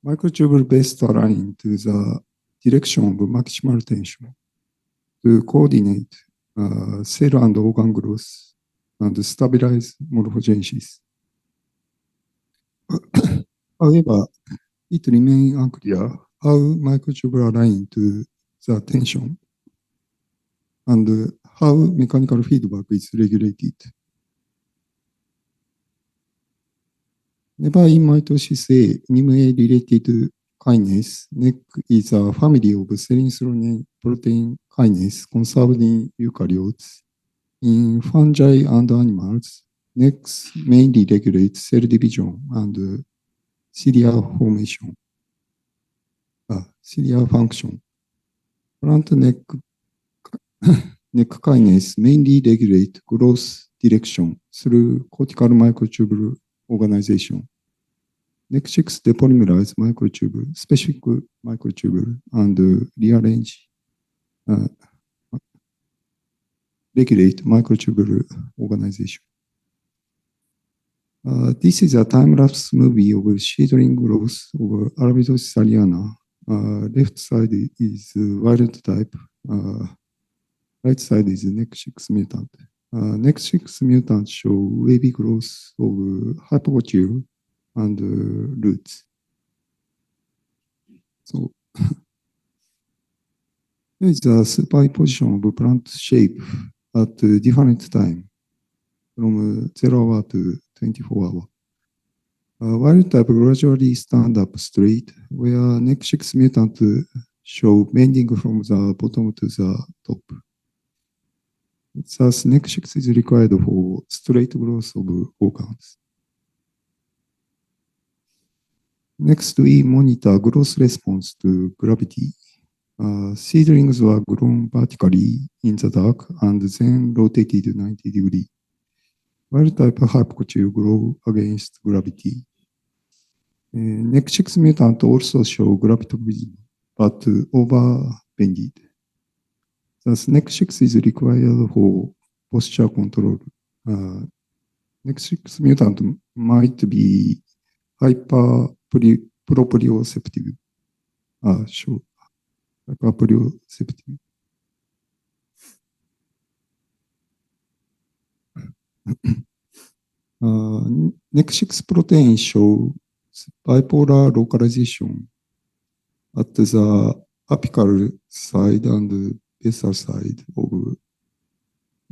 Microtubule best align to the direction of maximal tension to coordinate cell and organ growth and stabilize morphogenesis. However, it remains unclear how microtubule align to the tension and how mechanical feedback is regulated. Never in mitosis A, NIM-A-related kinase, NEK is a family of serine protein kinase conserved in eukaryotes. In fungi and animals, NEK mainly regulates cell division and cilia formation, cilia function. Plant NEK kinase mainly regulate growth direction through cortical microtubule organization. NEK6 depolymerase microtubule, specific microtubule, and rearrange regulate microtubule organization. This is a time-lapse movie of seedling growth of Arabidopsis thaliana. Left side is wild type, right side is NEK6 mutant. NEK6 mutants show wavy growth of hypoglossal and roots. So there is a superposition of plant shape at different time from 0 hour to 24 hour. Wild type gradually stand up straight, where NEK6 mutant show bending from the bottom to the top. Thus, NEK6 is required for straight growth of organs. Next, we monitor growth response to gravity. Seedlings were grown vertically in the dark and then rotated 90 degrees. Wild type hypoglossal grow against gravity. NEK6 mutant also show gravitation, but over-bended. Thus, NEK6 is required for posture control. NEK6 mutant might be hyperproprioceptive. Sure. Hyperproprioceptive. NEK6 protein show bipolar localization at the apical side and basal side of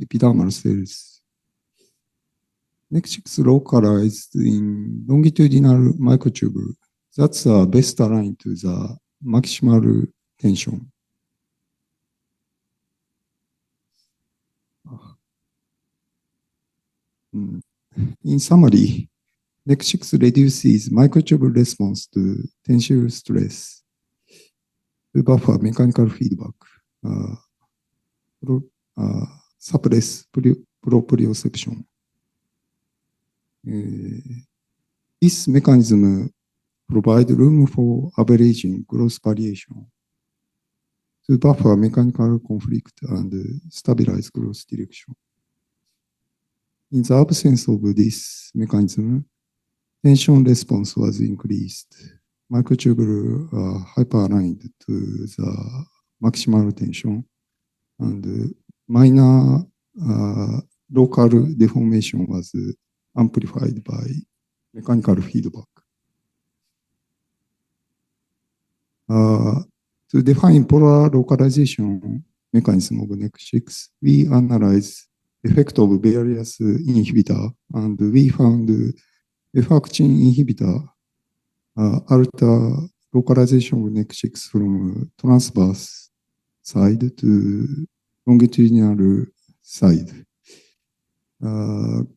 epidermal cells. NEK6 localized in longitudinal microtubule. That's best aligned to the maximal tension. In summary, NEK6 reduces microtubule response to tensile stress to buffer mechanical feedback, suppress proprioception. This mechanism provides room for averaging growth variation to buffer mechanical conflict and stabilize growth direction. In the absence of this mechanism, tension response was increased. Microtubule hyperaligned to the maximal tension, and minor local deformation was amplified by mechanical feedback. To define polar localization mechanism of NEK6, we analyzed effect of various inhibitor, and we found F-actin inhibitor alter localization of NEK6 from transverse side to longitudinal side.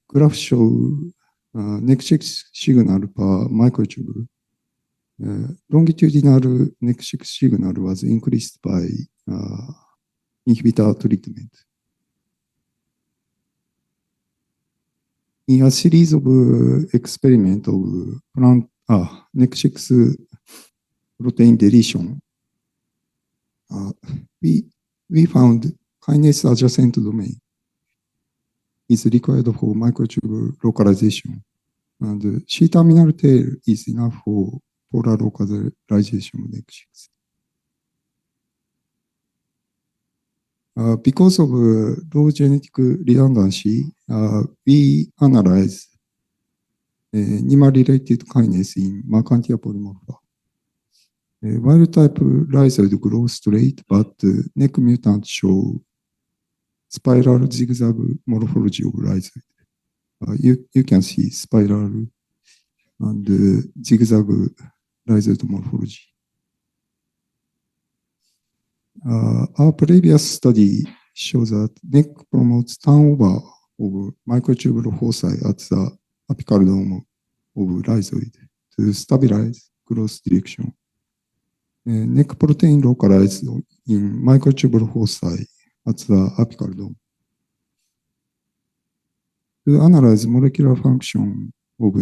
Graph show NEK6 signal per microtubule. Longitudinal NEK6 signal was increased by inhibitor treatment. In a series of experiments of plant NEK6 protein deletion, we found kinase adjacent domain is required for microtubule localization, and C-terminal tail is enough for polar localization of NEK6. Because of low genetic redundancy, we analyze NEMA-related kinase in Mercantia polymorpha. Wild-type rhizoid grow straight, but NEK mutants show spiral zigzag morphology of rhizoid. You can see spiral and zigzag rhizoid morphology. Our previous study shows that NEK promotes turnover of microtubule foci at the apical dome of rhizoid to stabilize growth direction. NEK protein localized in microtubule foci at the apical dome. To analyze molecular function of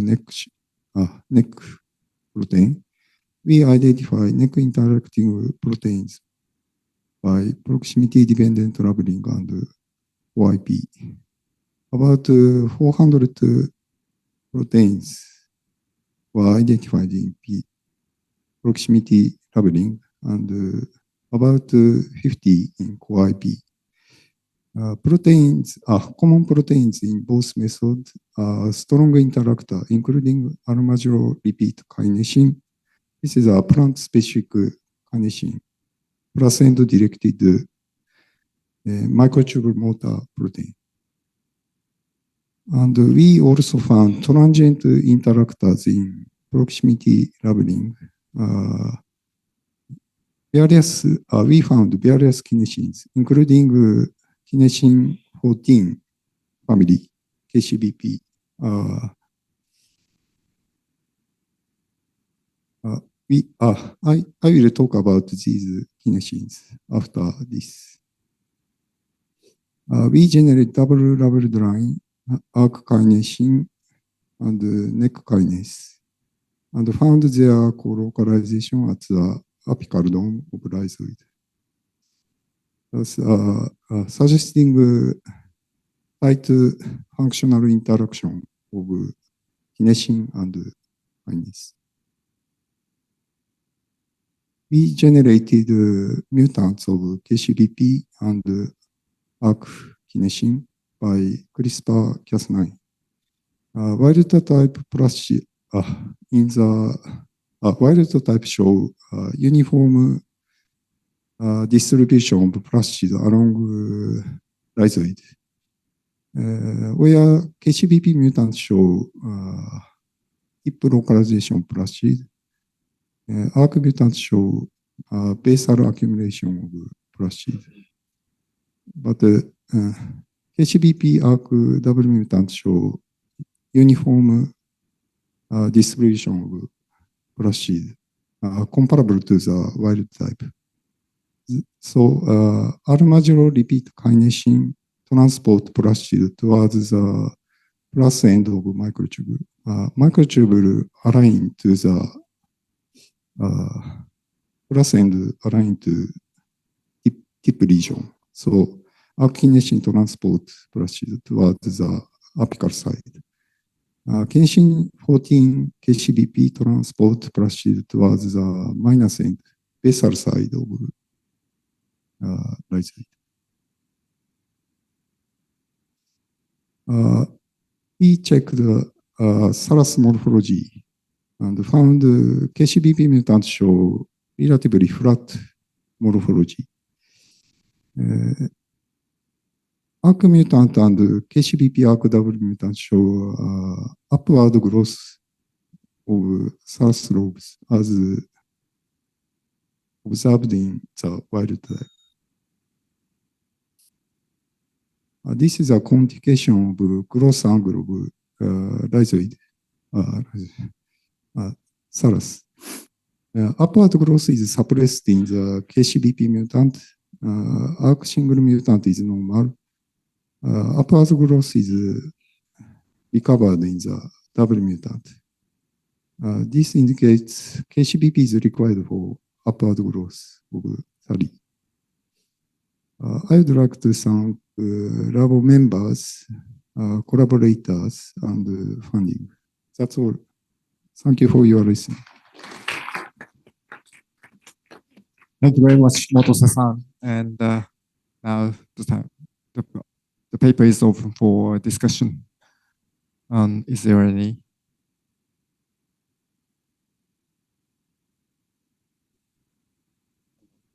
NEK protein, we identify NEK interacting proteins by proximity-dependent labeling and OIP. About 400 proteins were identified in proximity labeling and about 50 in CoIP. Common proteins in both methods are strong interactor, including armadillo repeat kinesin. This is a plant-specific kinesin, plus end-directed microtubule motor protein. And we also found transient interactors in proximity labeling. We found various kinesins, including kinesin 14 family, KCBP. I will talk about these kinesins after this. We generate double-doubled line, ARC kinesin, and NEK kinase, and found their co-localization at the apical dome of rhizoid, thus suggesting tight functional interaction of kinesin and kinase. We generated mutants of KCBP and ARC kinesin by CRISPR-Cas9. Wild-type wild-type show uniform distribution of plasmid along rhizoid, where KCBP mutants show hip localization plasmid. ARC mutants show basal accumulation of plasmid. But KCBP ARC double mutants show uniform distribution of plasmid, comparable to the wild type. So armadillo repeat kinesin transport plasmid towards the plus end of microtubule. Microtubule aligned to the plus end aligned to tip region. So ARC kinesin transport plasmid towards the apical side. Kinesin 14 KCBP transport plasmid towards the minus end, basal side of rhizoid. We checked the Saras morphology and found KCBP mutants show relatively flat morphology. ARC mutant and KCBP ARC double mutant show upward growth of Saras lobes as observed in the wild type. This is a quantification of growth angle of rhizoid, Saras. Upward growth is suppressed in the KCBP mutant. ARC single mutant is normal. Upward growth is recovered in the double mutant. This indicates KCBP is required for upward growth of SARI. I would like to thank lab members, collaborators, and funding. That's all. Thank you for your listening. Thank you very much, Motose-san. And now the paper is open for discussion. Is there any?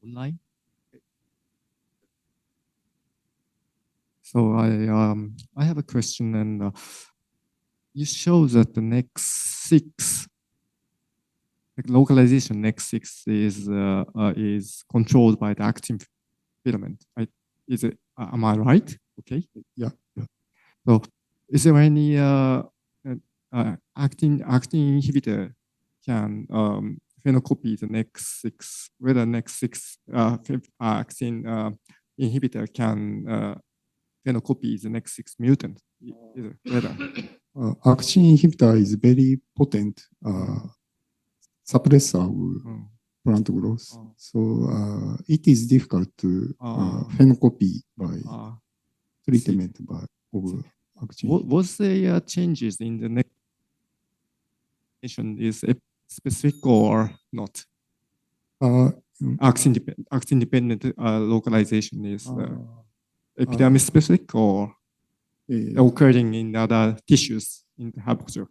Online? So I have a question, and you show that the NEK6 localization NEK6 is controlled by the actin filament. Am I right? Okay. Yeah. So is there any actin inhibitor can phenocopy the NEK6, whether NEK6 actin inhibitor can phenocopy the NEK6 mutant? Whether Actin inhibitor is very potent suppressor of plant growth. So it is difficult to phenocopy by treatment by actin. Was there changes in the NEK is specific or not? Actin-dependent localization is epidermis specific or occurring in other tissues in the habitat?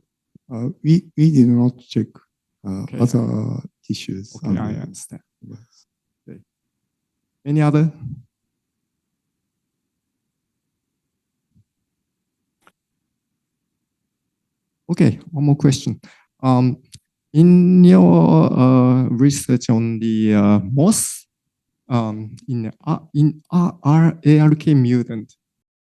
We did not check other tissues. Okay, I understand. Okay. Any other? Okay, one more question. In your research on the moss, in ARK mutant,